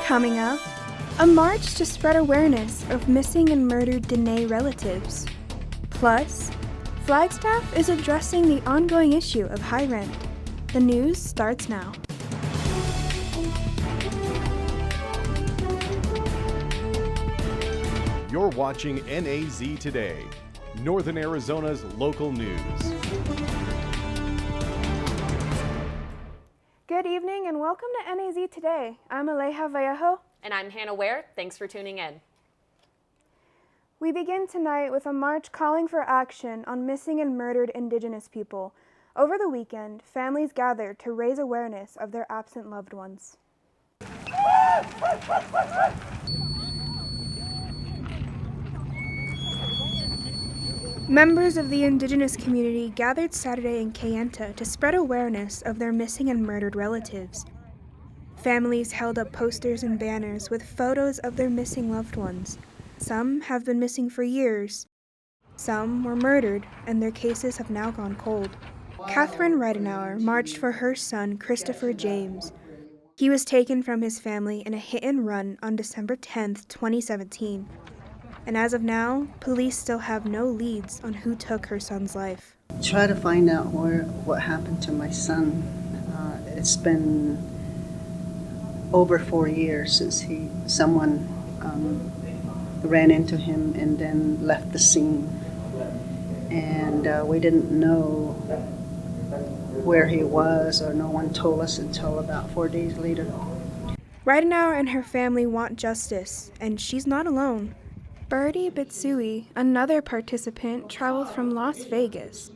Coming up, a march to spread awareness of missing and murdered Dene relatives. Plus, Flagstaff is addressing the ongoing issue of high rent. The news starts now. You're watching NAZ Today, Northern Arizona's local news. Good evening and welcome to NAZ Today. I'm Aleja Vallejo. And I'm Hannah Ware. Thanks for tuning in. We begin tonight with a march calling for action on missing and murdered Indigenous people. Over the weekend, families gathered to raise awareness of their absent loved ones. Members of the Indigenous community gathered Saturday in Kayenta to spread awareness of their missing and murdered relatives. Families held up posters and banners with photos of their missing loved ones. Some have been missing for years. Some were murdered, and their cases have now gone cold. Catherine Reidenauer marched for her son, Christopher James. He was taken from his family in a hit-and-run on December 10, 2017. And as of now, police still have no leads on who took her son's life. Try to find out what happened to my son. It's been over 4 years since someone ran into him and then left the scene. And we didn't know where he was, or no one told us until about 4 days later. Reidenauer and her family want justice, and she's not alone. Birdie Bitsui, another participant, traveled from Las Vegas.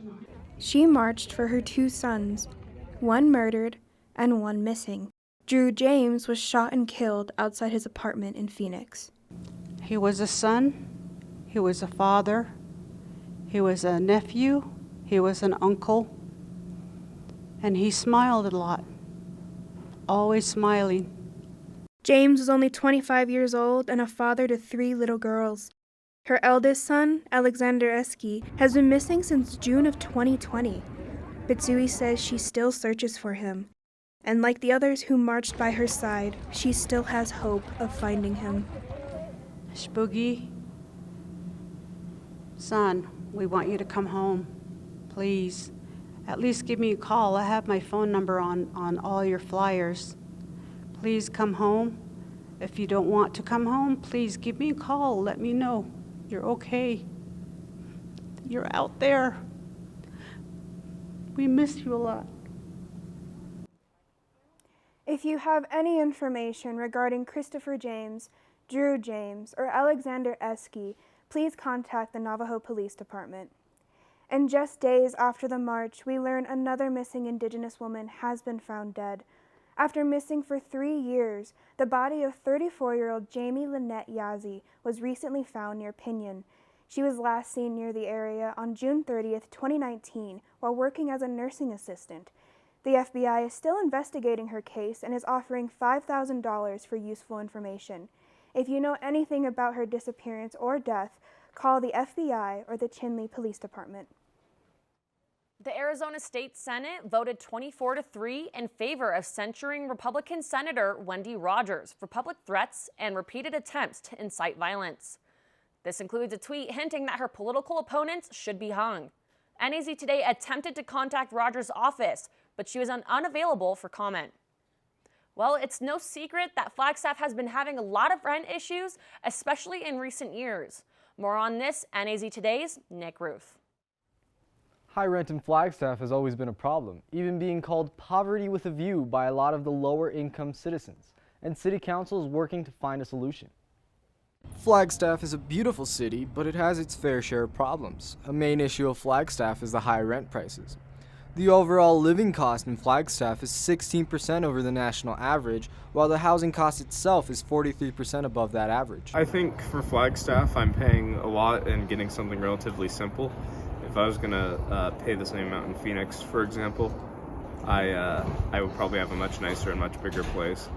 She marched for her two sons, one murdered and one missing. Drew James was shot and killed outside his apartment in Phoenix. He was a son, he was a father, he was a nephew, he was an uncle, and he smiled a lot, always smiling. James was only 25 years old and a father to 3 little girls. Her eldest son, Alexander Eski, has been missing since June of 2020. Bitsui says she still searches for him. And like the others who marched by her side, she still has hope of finding him. Spooky, son, we want you to come home, please. At least give me a call. I have my phone number on all your flyers. Please come home. If you don't want to come home, please give me a call. Let me know you're okay. You're out there. We miss you a lot. If you have any information regarding Christopher James, Drew James, or Alexander Eski, please contact the Navajo Police Department. And just days after the march, we learn another missing Indigenous woman has been found dead. After missing for 3 years, the body of 34-year-old Jamie Lynette Yazzie was recently found near Pinion. She was last seen near the area on June 30th, 2019, while working as a nursing assistant. The FBI is still investigating her case and is offering $5,000 for useful information. If you know anything about her disappearance or death, call the FBI or the Chinle Police Department. The Arizona State Senate voted 24-3 in favor of censuring Republican Senator Wendy Rogers for public threats and repeated attempts to incite violence. This includes a tweet hinting that her political opponents should be hung. NAZ Today attempted to contact Rogers' office, but she was unavailable for comment. Well, it's no secret that Flagstaff has been having a lot of rent issues, especially in recent years. More on this, NAZ Today's Nick Ruth. High rent in Flagstaff has always been a problem, even being called poverty with a view by a lot of the lower income citizens, and City Council is working to find a solution. Flagstaff is a beautiful city, but it has its fair share of problems. A main issue of Flagstaff is the high rent prices. The overall living cost in Flagstaff is 16% over the national average, while the housing cost itself is 43% above that average. I think for Flagstaff, I'm paying a lot and getting something relatively simple. If I was going to pay the same amount in Phoenix, for example, I would probably have a much nicer and much bigger place.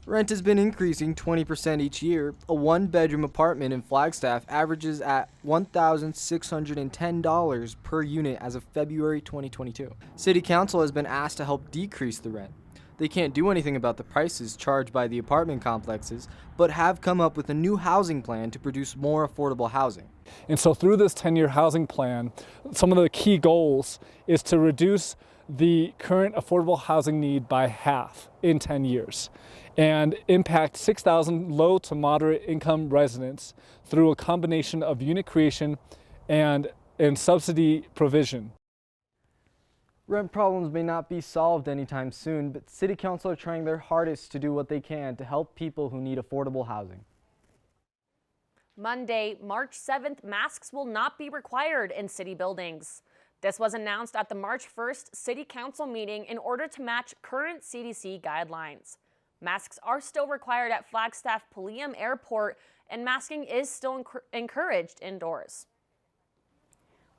Rent has been increasing 20% each year. A one-bedroom apartment in Flagstaff averages at $1,610 per unit as of February 2022. City Council has been asked to help decrease the rent. They can't do anything about the prices charged by the apartment complexes, but have come up with a new housing plan to produce more affordable housing. And so through this 10-year housing plan, some of the key goals is to reduce the current affordable housing need by half in 10 years and impact 6,000 low to moderate income residents through a combination of unit creation and subsidy provision. Rent problems may not be solved anytime soon, but City Council are trying their hardest to do what they can to help people who need affordable housing. Monday, March 7th, masks will not be required in city buildings. This was announced at the March 1st City Council meeting in order to match current CDC guidelines. Masks are still required at Flagstaff Pulliam Airport, and masking is still encouraged indoors.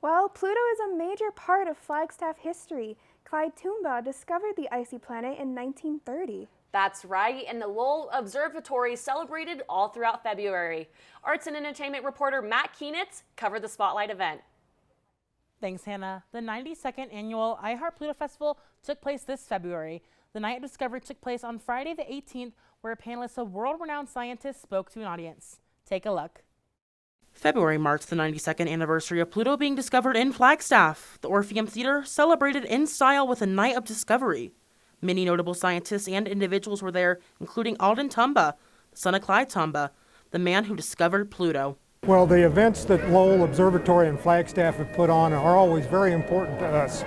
Well, Pluto is a major part of Flagstaff history. Clyde Tombaugh discovered the icy planet in 1930. That's right, and the Lowell Observatory celebrated all throughout February. Arts and entertainment reporter Matt Kienitz covered the Spotlight event. Thanks, Hannah. The 92nd annual iHeart Pluto Festival took place this February. The Night of Discovery took place on Friday the 18th, where a panelist of world-renowned scientists spoke to an audience. Take a look. February marks the 92nd anniversary of Pluto being discovered in Flagstaff. The Orpheum Theater celebrated in style with a Night of Discovery. Many notable scientists and individuals were there, including Alden Tombaugh, the son of Clyde Tombaugh, the man who discovered Pluto. Well, the events that Lowell Observatory and Flagstaff have put on are always very important to us.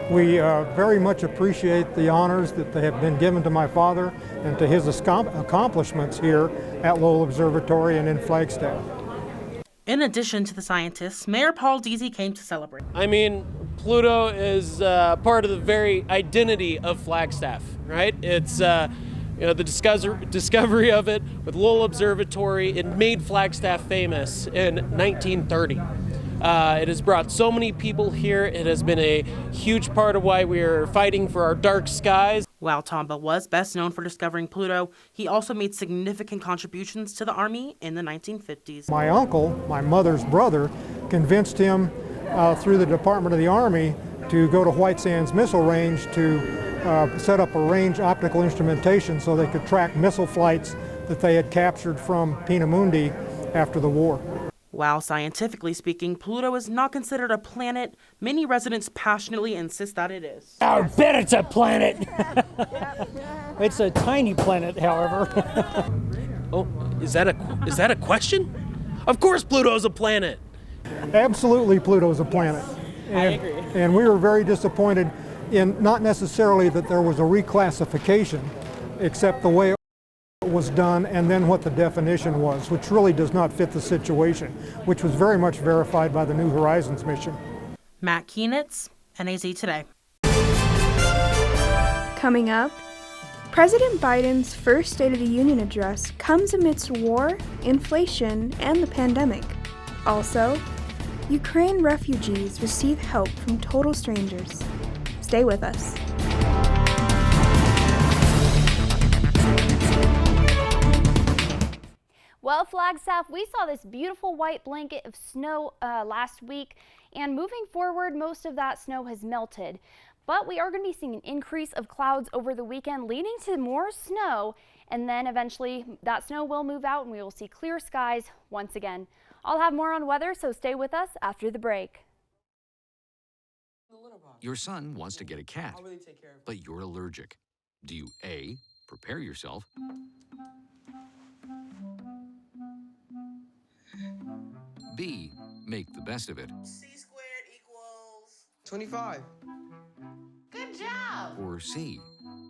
We very much appreciate the honors that they have been given to my father and to his accomplishments here at Lowell Observatory and in Flagstaff. In addition to the scientists, Mayor Paul Deasy came to celebrate. I mean, Pluto is part of the very identity of Flagstaff, right? It's the discovery of it with Lowell Observatory. It made Flagstaff famous in 1930. It has brought so many people here. It has been a huge part of why we are fighting for our dark skies. While Tombaugh was best known for discovering Pluto, he also made significant contributions to the Army in the 1950s. My uncle, my mother's brother, convinced him through the Department of the Army to go to White Sands Missile Range to set up a range optical instrumentation so they could track missile flights that they had captured from Peenemünde after the war. While scientifically speaking, Pluto is not considered a planet, many residents passionately insist that it is. I bet it's a planet! It's a tiny planet, however. Oh, is that a question? Of course Pluto's a planet! Absolutely, Pluto's a planet. I agree. And we were very disappointed in not necessarily that there was a reclassification, except the way it was done and then what the definition was, which really does not fit the situation, which was very much verified by the New Horizons mission. Matt Kienitz, NAZ Today. Coming up, President Biden's first State of the Union address comes amidst war, inflation, and the pandemic. Also, Ukraine refugees receive help from total strangers. Stay with us. Well, Flagstaff, we saw this beautiful white blanket of snow last week, and moving forward, most of that snow has melted. But we are going to be seeing an increase of clouds over the weekend, leading to more snow, and then eventually that snow will move out and we will see clear skies once again. I'll have more on weather, so stay with us after the break. Your son wants to get a cat, but you're allergic. Do you A, prepare yourself, B, make the best of it, C squared equals 25. Good job! or C,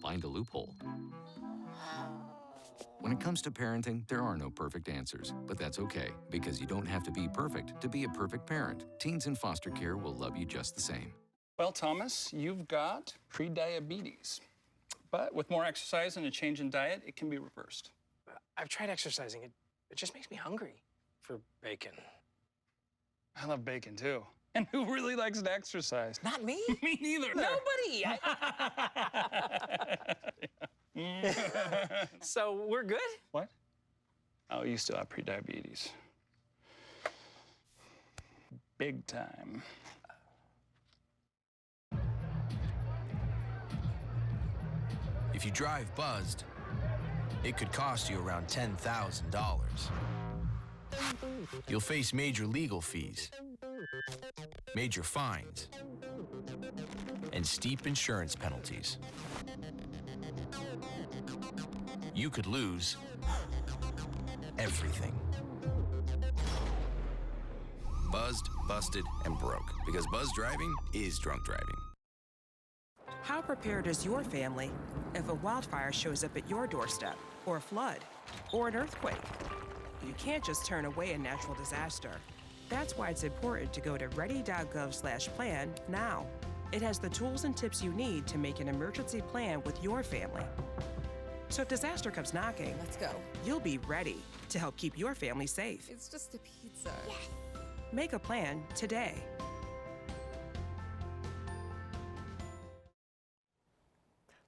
find a loophole? When it comes to parenting, there are no perfect answers, but that's okay, because you don't have to be perfect to be a perfect parent. Teens in foster care will love you just the same. Well, Thomas, you've got prediabetes, but with more exercise and a change in diet, it can be reversed. I've tried exercising. It just makes me hungry for bacon. I love bacon, too. And who really likes to exercise? Not me. Me neither. Nobody. So we're good? What? Oh, you still have prediabetes. Big time. If you drive buzzed, it could cost you around $10,000. You'll face major legal fees, major fines, and steep insurance penalties. You could lose everything. Buzzed, busted, and broke. Because buzz driving is drunk driving. How prepared is your family if a wildfire shows up at your doorstep, or a flood, or an earthquake? You can't just turn away a natural disaster. That's why it's important to go to ready.gov/plan now. It has the tools and tips you need to make an emergency plan with your family. So if disaster comes knocking, let's go. You'll be ready to help keep your family safe. It's just a pizza. Yes. Make a plan today.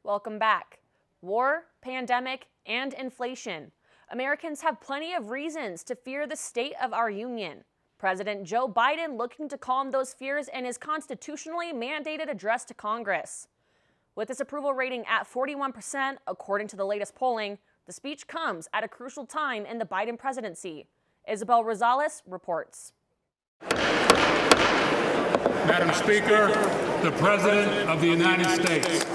Welcome back. War, pandemic, and inflation. Americans have plenty of reasons to fear the state of our union. President Joe Biden looking to calm those fears in his constitutionally mandated address to Congress. With his approval rating at 41%, according to the latest polling, the speech comes at a crucial time in the Biden presidency. Isabel Rosales reports. Madam Speaker, the President of the United States.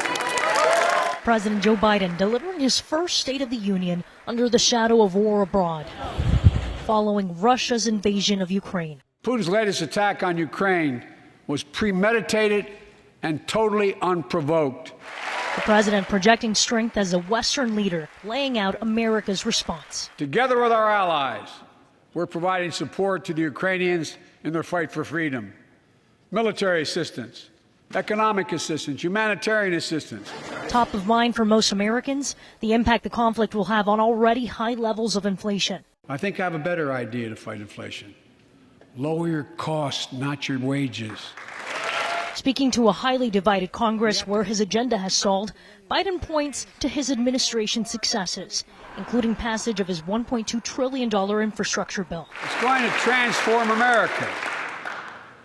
President Joe Biden delivering his first State of the Union under the shadow of war abroad, following Russia's invasion of Ukraine. Putin's latest attack on Ukraine was premeditated and totally unprovoked. The president projecting strength as a Western leader, laying out America's response. Together with our allies, we're providing support to the Ukrainians in their fight for freedom. Military assistance, economic assistance, humanitarian assistance. Top of mind for most Americans, the impact the conflict will have on already high levels of inflation. I think I have a better idea to fight inflation. Lower your costs, not your wages. Speaking to a highly divided Congress where his agenda has stalled, Biden points to his administration's successes, including passage of his $1.2 trillion infrastructure bill. It's going to transform America,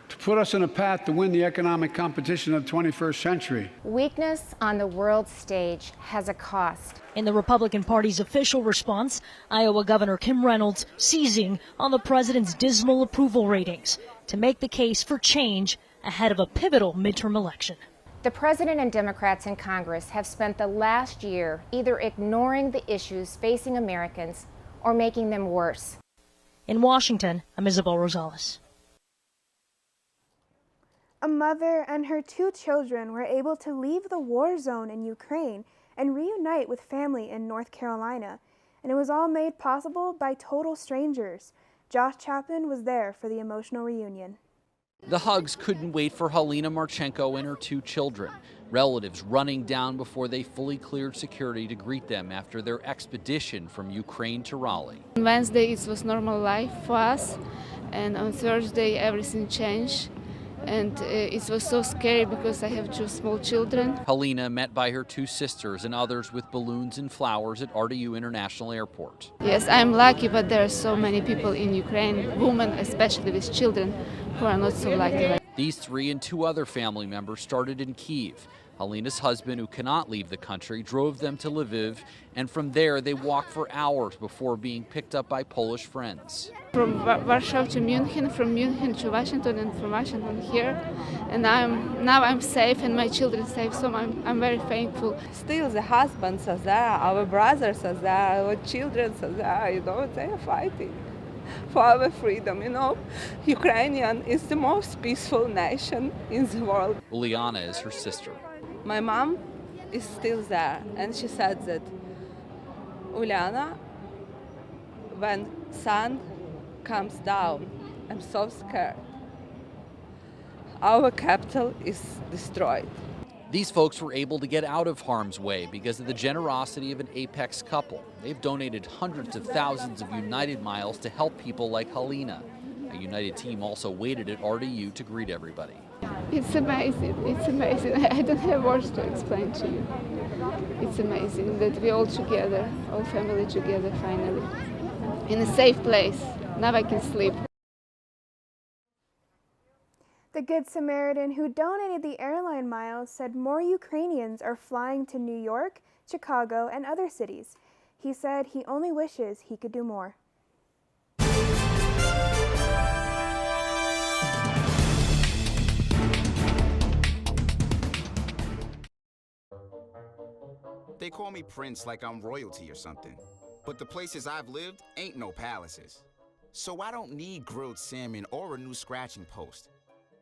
to put us on a path to win the economic competition of the 21st century. Weakness on the world stage has a cost. In the Republican Party's official response, Iowa Governor Kim Reynolds seizing on the president's dismal approval ratings to make the case for change ahead of a pivotal midterm election. The president and Democrats in Congress have spent the last year either ignoring the issues facing Americans or making them worse. In Washington, I'm Isabel Rosales. A mother and her 2 children were able to leave the war zone in Ukraine and reunite with family in North Carolina, and it was all made possible by total strangers. Josh Chapman was there for the emotional reunion. The hugs couldn't wait for Halina Marchenko and her 2 children, relatives running down before they fully cleared security to greet them after their expedition from Ukraine to Raleigh. On Wednesday it was normal life for us, and on Thursday everything changed. And it was so scary because I have 2 small children. Halina met by her 2 sisters and others with balloons and flowers at RDU International Airport. Yes, I'm lucky, but there are so many people in Ukraine, women especially with children, who are not so lucky. These 3 and 2 other family members started in Kyiv. Halina's husband, who cannot leave the country, drove them to Lviv, and from there they walked for hours before being picked up by Polish friends. From Warsaw to München, from München to Washington, and from Washington here, and now I'm safe and my children safe, so I'm very thankful. Still, the husbands are there, our brothers are there, our children are there. They are fighting for our freedom. Ukrainian is the most peaceful nation in the world. Uliana is her sister. My mom is still there, and she said that, Uliana, when sun comes down, I'm so scared. Our capital is destroyed. These folks were able to get out of harm's way because of the generosity of an Apex couple. They've donated hundreds of thousands of United miles to help people like Halina. A United team also waited at RDU to greet everybody. It's amazing. It's amazing. I don't have words to explain to you. It's amazing that we're all together, all family together finally, in a safe place. Now I can sleep. The Good Samaritan who donated the airline miles said more Ukrainians are flying to New York Chicago, and other cities. He said he only wishes he could do more. They call me Prince like I'm royalty or something. But the places I've lived ain't no palaces. So I don't need grilled salmon or a new scratching post.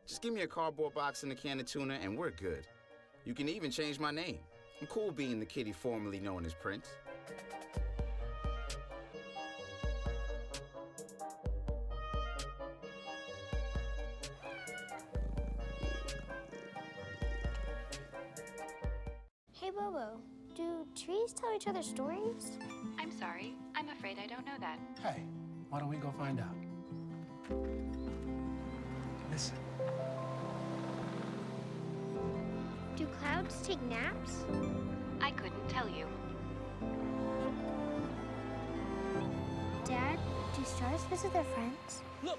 Just give me a cardboard box and a can of tuna and we're good. You can even change my name. I'm cool being the kitty formerly known as Prince. Hey Bobo, do trees tell each other stories? I'm sorry, I'm afraid I don't know that. Hey, why don't we go find out? Listen. Do clouds take naps? I couldn't tell you. Dad, do stars visit their friends? Look!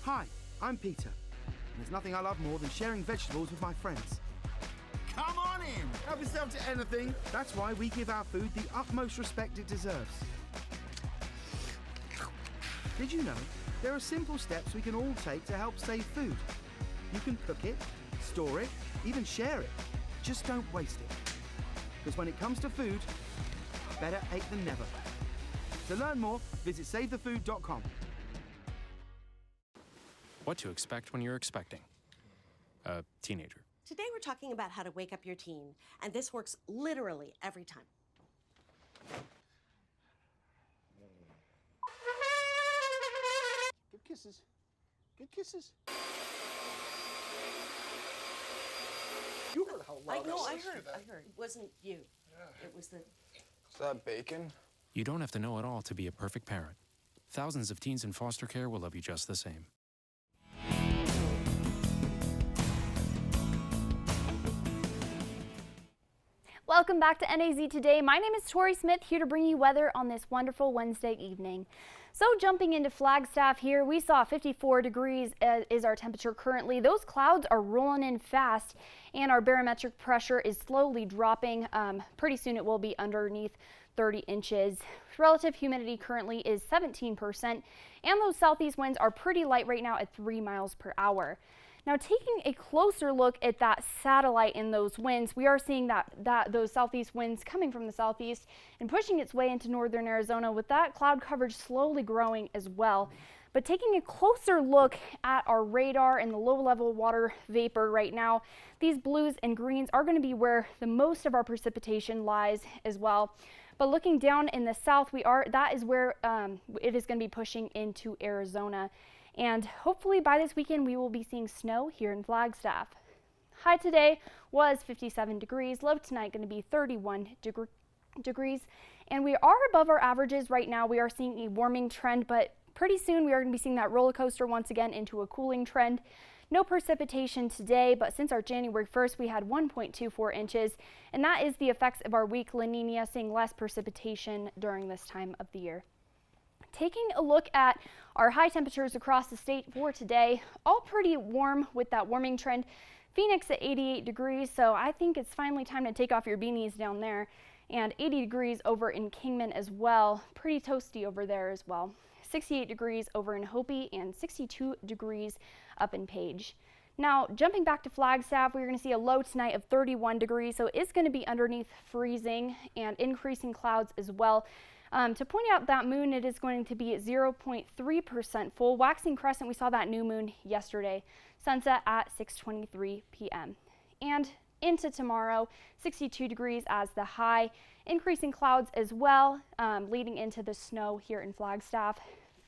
Hi, I'm Peter. And there's nothing I love more than sharing vegetables with my friends. Come on in! Help yourself to anything. That's why we give our food the utmost respect it deserves. Did you know there are simple steps we can all take to help save food? You can cook it, store it, even share it. Just don't waste it. Because when it comes to food, better ate than never. To learn more, visit savethefood.com. What to expect when you're expecting a teenager. Today we're talking about how to wake up your teen, and this works literally every time. Good kisses. Good kisses. You heard how loud I heard. It wasn't you. Yeah. It was the... Is that bacon? You don't have to know it all to be a perfect parent. Thousands of teens in foster care will love you just the same. Welcome back to NAZ Today. My name is Tori Smith, here to bring you weather on this wonderful Wednesday evening. So jumping into Flagstaff here, we saw 54 degrees is our temperature currently. Those clouds are rolling in fast and our barometric pressure is slowly dropping. Pretty soon it will be underneath 30 inches. Relative humidity currently is 17% and those southeast winds are pretty light right now at 3 miles per hour. Now taking a closer look at that satellite in those winds, we are seeing those southeast winds coming from the southeast and pushing its way into northern Arizona with that cloud coverage slowly growing as well. But taking a closer look at our radar and the low-level water vapor right now, these blues and greens are going to be where the most of our precipitation lies as well. But looking down in the south, that is where it is going to be pushing into Arizona. And hopefully by this weekend we will be seeing snow here in Flagstaff. High today was 57 degrees, low tonight going to be 31 degrees. And we are above our averages right now. We are seeing a warming trend, but pretty soon we are going to be seeing that roller coaster once again into a cooling trend. No precipitation today, but since our January 1st we had 1.24 inches, and that is the effects of our weak La Nina, seeing less precipitation during this time of the year. Taking a look at our high temperatures across the state for today, all pretty warm with that warming trend. Phoenix at 88 degrees, so I think it's finally time to take off your beanies down there. And 80 degrees over in Kingman as well. Pretty toasty over there as well. 68 degrees over in Hopi and 62 degrees up in Page. Now, jumping back to Flagstaff, we're going to see a low tonight of 31 degrees, so it's going to be underneath freezing and increasing clouds as well. To point out that moon, it is going to be at 0.3% full. Waxing crescent, we saw that new moon yesterday. Sunset at 6:23 p.m. And into tomorrow, 62 degrees as the high. Increasing clouds as well, leading into the snow here in Flagstaff.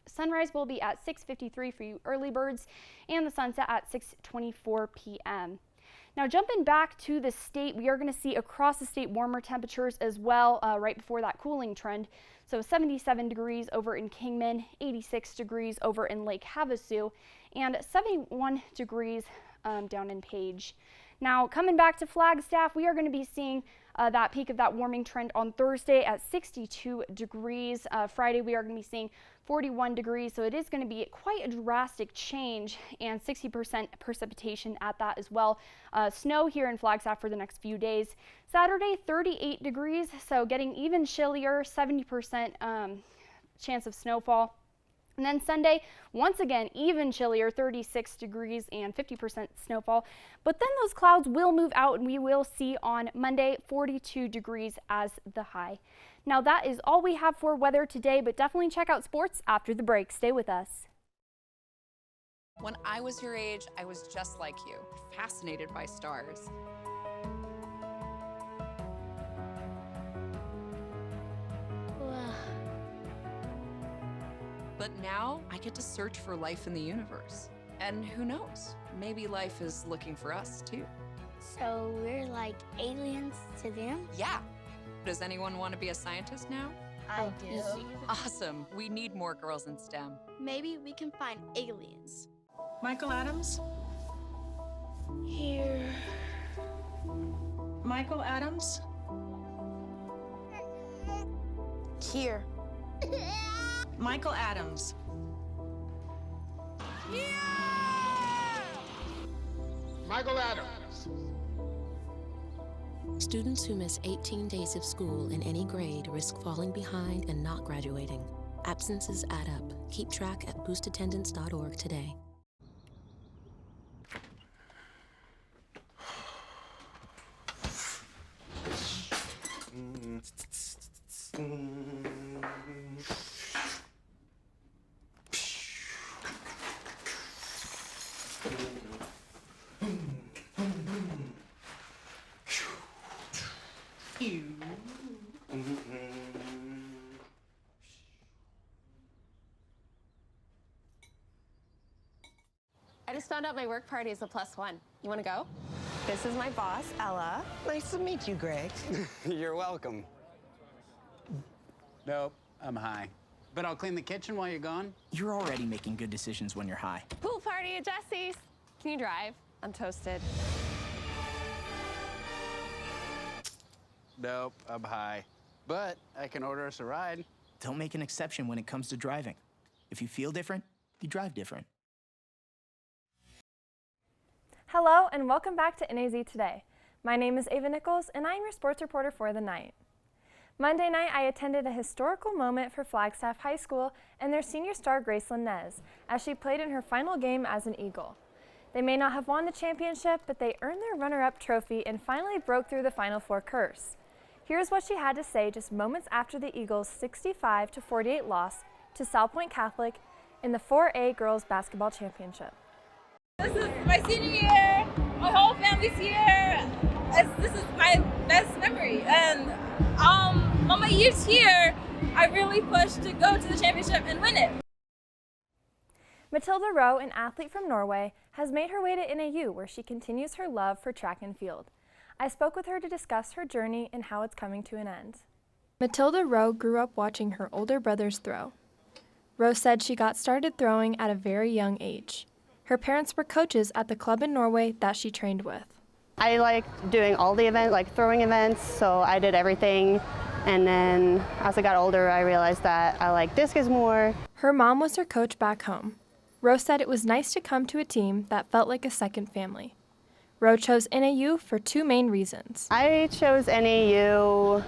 Sunrise will be at 6:53 for you early birds, and the sunset at 6:24 p.m. Now jumping back to the state, we are going to see across the state warmer temperatures as well right before that cooling trend. So 77 degrees over in Kingman, 86 degrees over in Lake Havasu, and 71 degrees down in Page. Now, coming back to Flagstaff, we are going to be seeing that peak of that warming trend on Thursday at 62 degrees. Friday, we are going to be seeing 41 degrees, so it is going to be quite a drastic change, and 60% precipitation at that as well. Snow here in Flagstaff for the next few days. Saturday, 38 degrees, so getting even chillier, 70% chance of snowfall. And then Sunday, once again, even chillier, 36 degrees and 50% snowfall. But then those clouds will move out, and we will see on Monday 42 degrees as the high. Now that is all we have for weather today, but definitely check out sports after the break. Stay with us. When I was your age, I was just like you, fascinated by stars. But now I get to search for life in the universe. And who knows, maybe life is looking for us too. So we're like aliens to them? Yeah. Does anyone want to be a scientist now? I do. Awesome. We need more girls in STEM. Maybe we can find aliens. Michael Adams? Here. Michael Adams? Here. Michael Adams. Michael Adams. Students who miss 18 days of school in any grade risk falling behind and not graduating. Absences add up. Keep track at boostattendance.org today. I just found out my work party is a +1. You want to go? This is my boss, Ella. Nice to meet you, Greg. You're welcome. Nope, I'm high. But I'll clean the kitchen while you're gone. You're already making good decisions when you're high. Pool party at Jesse's. Can you drive? I'm toasted. Nope, I'm high. But I can order us a ride. Don't make an exception when it comes to driving. If you feel different, you drive different. Hello and welcome back to NAZ Today. My name is Ava Nichols and I'm your sports reporter for the night. Monday night I attended a historical moment for Flagstaff High School and their senior star Gracelyn Nez as she played in her final game as an Eagle. They may not have won the championship, but they earned their runner-up trophy and finally broke through the Final Four curse. Here's what she had to say just moments after the Eagles' 65-48 loss to South Point Catholic in the 4A Girls Basketball Championship. This is my senior year. My whole family's here. This is my best memory. And on my years here, I really pushed to go to the championship and win it. Matilda Rowe, an athlete from Norway, has made her way to NAU where she continues her love for track and field. I spoke with her to discuss her journey and how it's coming to an end. Matilda Rowe grew up watching her older brothers throw. Rowe said she got started throwing at a very young age. Her parents were coaches at the club in Norway that she trained with. I liked doing all the events, like throwing events, so I did everything. And then as I got older, I realized that I like discus more. Her mom was her coach back home. Rowe said it was nice to come to a team that felt like a second family. Rowe chose NAU for two main reasons. I chose NAU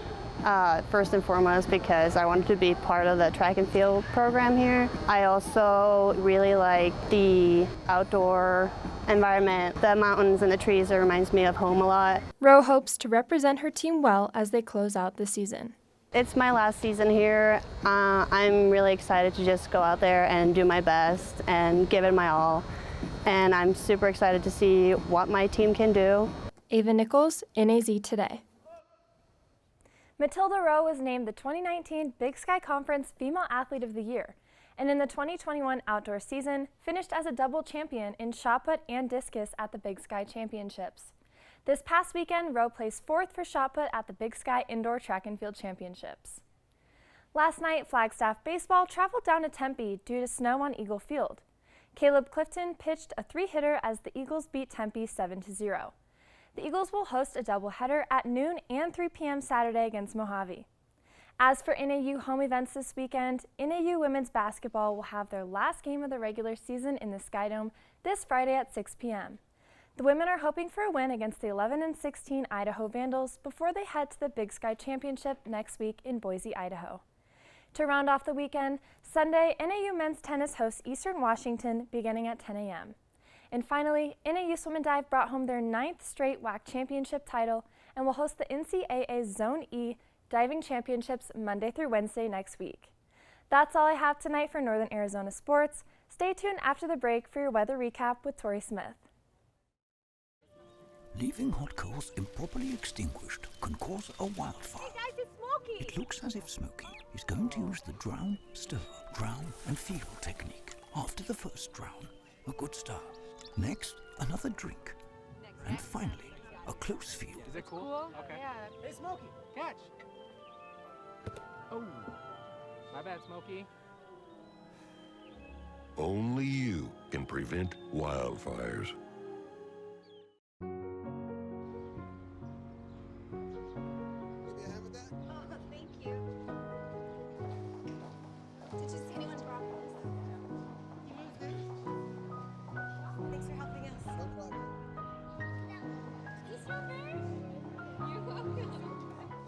first and foremost because I wanted to be part of the track and field program here. I also really like the outdoor environment. The mountains and the trees, it reminds me of home a lot. Rowe hopes to represent her team well as they close out the season. It's my last season here. I'm really excited to just go out there and do my best and give it my all. And I'm super excited to see what my team can do. Ava Nichols, NAZ Today. Matilda Rowe was named the 2019 Big Sky Conference Female Athlete of the Year, and in the 2021 outdoor season, finished as a double champion in shot put and discus at the Big Sky Championships. This past weekend, Rowe placed 4th for shot put at the Big Sky Indoor Track and Field Championships. Last night, Flagstaff baseball traveled down to Tempe due to snow on Eagle Field. Caleb Clifton pitched a 3-hitter as the Eagles beat Tempe 7-0. The Eagles will host a doubleheader at noon and 3 p.m. Saturday against Mojave. As for NAU home events this weekend, NAU women's basketball will have their last game of the regular season in the Sky Dome this Friday at 6 p.m. The women are hoping for a win against the 11-16 Idaho Vandals before they head to the Big Sky Championship next week in Boise, Idaho. To round off the weekend, Sunday, NAU men's tennis hosts Eastern Washington beginning at 10 a.m. And finally, NAU Swim and Dive brought home their 9th straight WAC championship title and will host the NCAA Zone E Diving Championships Monday through Wednesday next week. That's all I have tonight for Northern Arizona Sports. Stay tuned after the break for your weather recap with Tori Smith. Leaving hot coals improperly extinguished can cause a wildfire. Hey guys, it's Smokey! It looks as if Smokey is going to use the drown, stir, drown and feel technique. After the first drown, a good start. Next, another drink. And finally, a close feel. Is it cool? Okay. Yeah. Hey, Smokey, catch! Oh, my bad, Smokey. Only you can prevent wildfires. Thank you. Did you see anyone's broccoli? Thanks for helping us. No problem. Is this your bird? You're welcome.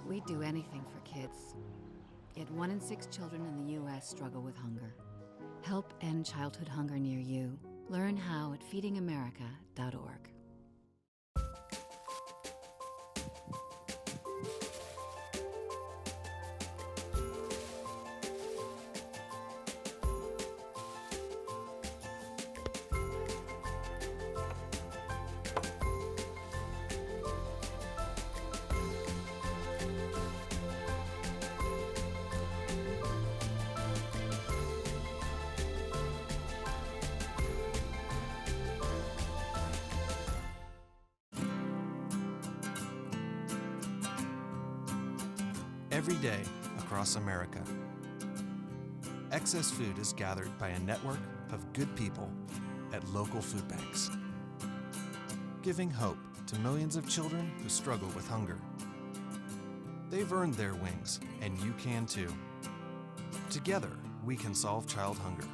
We'd do anything for kids. Yet 1 in 6 children in the U.S. struggle with hunger. Help end childhood hunger near you. Learn how at feedingamerica.org. Every day across America, excess food is gathered by a network of good people at local food banks, giving hope to millions of children who struggle with hunger. They've earned their wings, and you can too. Together, we can solve child hunger.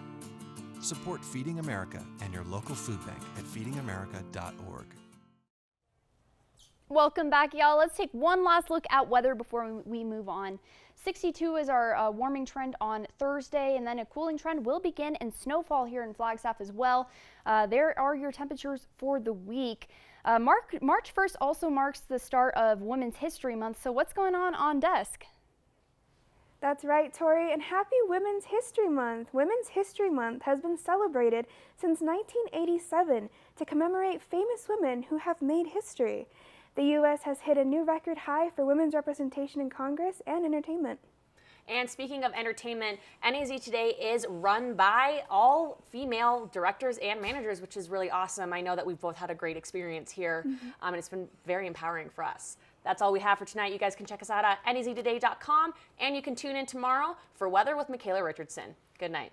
Support Feeding America and your local food bank at feedingamerica.org. Welcome back, y'all. Let's take one last look at weather before we move on. 62 is our warming trend on Thursday, and then a cooling trend will begin in snowfall here in Flagstaff as well. There are your temperatures for the week. March 1st also marks the start of Women's History Month, so what's going on desk? That's right, Tori, and happy Women's History Month. Women's History Month has been celebrated since 1987 to commemorate famous women who have made history. The U.S. has hit a new record high for women's representation in Congress and entertainment. And speaking of entertainment, NAZ Today is run by all female directors and managers, which is really awesome. I know that we've both had a great experience here, and it's been very empowering for us. That's all we have for tonight. You guys can check us out at naztoday.com, and you can tune in tomorrow for Weather with Michaela Richardson. Good night.